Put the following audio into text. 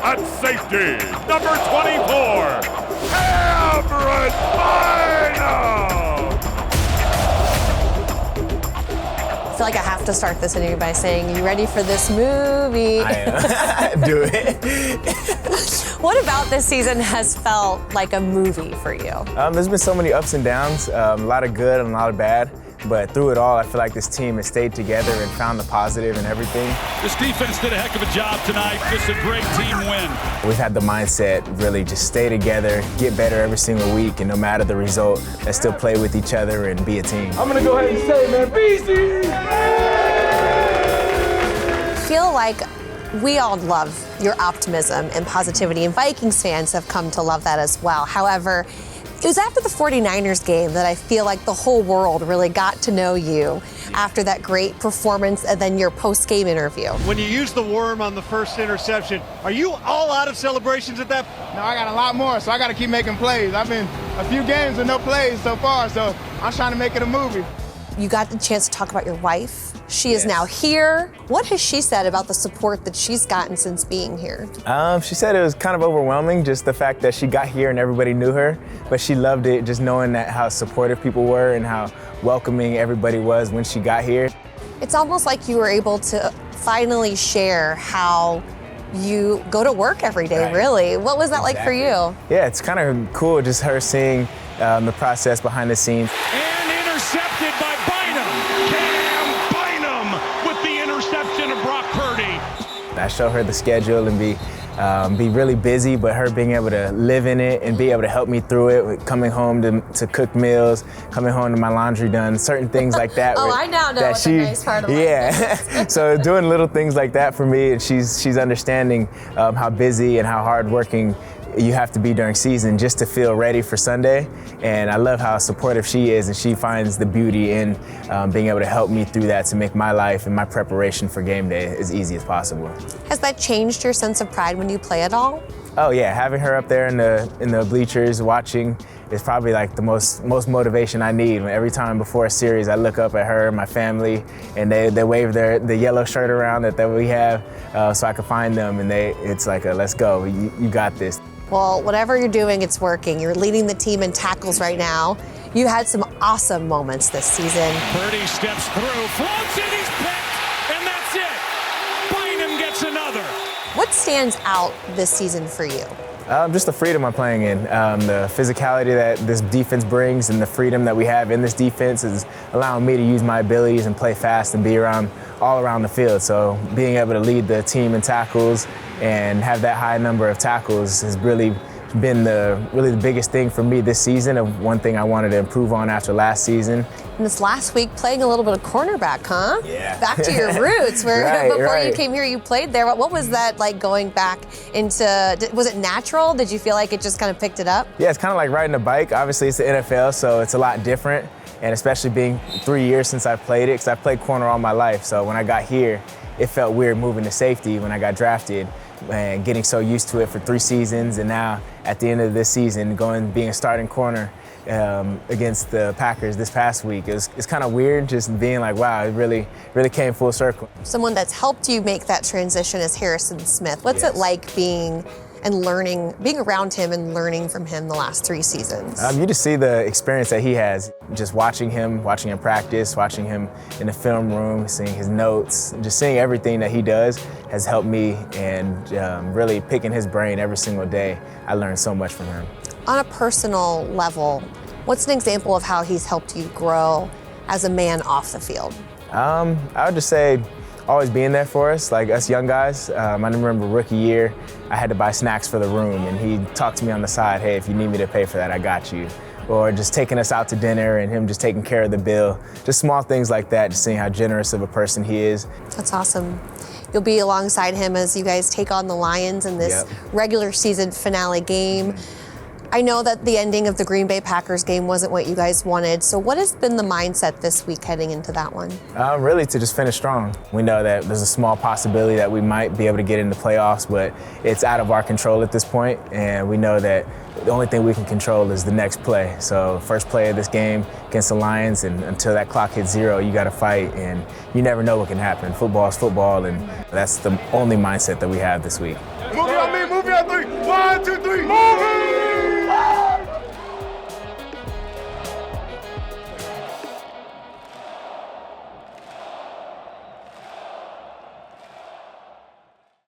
At safety, number 24, Camryn Bynum. I feel like I have to start this interview by saying, you ready for this movie? I am. Do it. What about this season has felt like a movie for you? There's been so many ups and downs, a lot of good and a lot of bad. But through it all, I feel like this team has stayed together and found the positive in everything. This defense did a heck of a job tonight. This is a great team win. We've had the mindset, really just stay together, get better every single week, and no matter the result, let's still play with each other and be a team. I'm gonna go ahead and say, man, BC! I feel like we all love your optimism and positivity, and Vikings fans have come to love that as well. However, it was after the 49ers game that I feel like the whole world really got to know you after that great performance and then your post-game interview. When you use the worm on the first interception, are you all out of celebrations at that? No, I got a lot more, so I got to keep making plays. I've been a few games with no plays so far, so I'm trying to make it a movie. You got the chance to talk about your wife. She is now here. What has she said about the support that she's gotten since being here? She said it was kind of overwhelming, just the fact that she got here and everybody knew her, but she loved it just knowing that how supportive people were and how welcoming everybody was when she got here. It's almost like you were able to finally share how you go to work every day, Right. Really. What was that like for you? Yeah, it's kind of cool just her seeing the process behind the scenes. And intercepted by Bynum. Cam Bynum with the interception of Brock Purdy. I show her the schedule and be really busy, but her being able to live in it and be able to help me through it, with coming home to cook meals, coming home to my laundry done, certain things like that. I now know what the nice part of life is. So doing little things like that for me, and she's understanding how busy and how hardworking you have to be during season just to feel ready for Sunday. And I love how supportive she is, and she finds the beauty in being able to help me through that to make my life and my preparation for game day as easy as possible. Has that changed your sense of pride when you play at all? Oh yeah, having her up there in the bleachers watching is probably like the most motivation I need. Every time before a series, I look up at her and my family, and they wave the yellow shirt around that we have, so I can find them, and it's like let's go, you got this. Well, whatever you're doing, it's working. You're leading the team in tackles right now. You had some awesome moments this season. Purdy steps through, floats it, he's picked, and that's it. Bynum gets another. What stands out this season for you? Just the freedom I'm playing in, the physicality that this defense brings, and the freedom that we have in this defense is allowing me to use my abilities and play fast and be all around the field. So being able to lead the team in tackles and have that high number of tackles has really been the biggest thing for me this season, of one thing I wanted to improve on after last season. And this last week, playing a little bit of cornerback, huh? Yeah. Back to your roots, where Right, before right. you came here, you played there. What was that like going back into, was it natural? Did you feel like it just kind of picked it up? Yeah, it's kind of like riding a bike. Obviously, it's the NFL, so it's a lot different. And especially being 3 years since I've played it, because I've played corner all my life. So when I got here, it felt weird moving to safety when I got drafted, and getting so used to it for 3 seasons. And now at the end of this season, being a starting corner against the Packers this past week, it's kind of weird just being like, wow, it really came full circle. Someone that's helped you make that transition is Harrison Smith. What's it like being around him and learning from him the last 3 seasons? You just see the experience that he has, just watching him practice, watching him in the film room, seeing his notes, just seeing everything that he does has helped me, and really picking his brain every single day. I learned so much from him. On a personal level, what's an example of how he's helped you grow as a man off the field? I would just say always being there for us, like us young guys. I remember rookie year, I had to buy snacks for the room, and he talked to me on the side, hey, if you need me to pay for that, I got you. Or just taking us out to dinner and him just taking care of the bill. Just small things like that, just seeing how generous of a person he is. That's awesome. You'll be alongside him as you guys take on the Lions in this regular season finale game. I know that the ending of the Green Bay Packers game wasn't what you guys wanted, so what has been the mindset this week heading into that one? Really to just finish strong. We know that there's a small possibility that we might be able to get into playoffs, but it's out of our control at this point, and we know that the only thing we can control is the next play. So first play of this game against the Lions, and until that clock hits 0, you got to fight, and you never know what can happen. Football is football, and that's the only mindset that we have this week.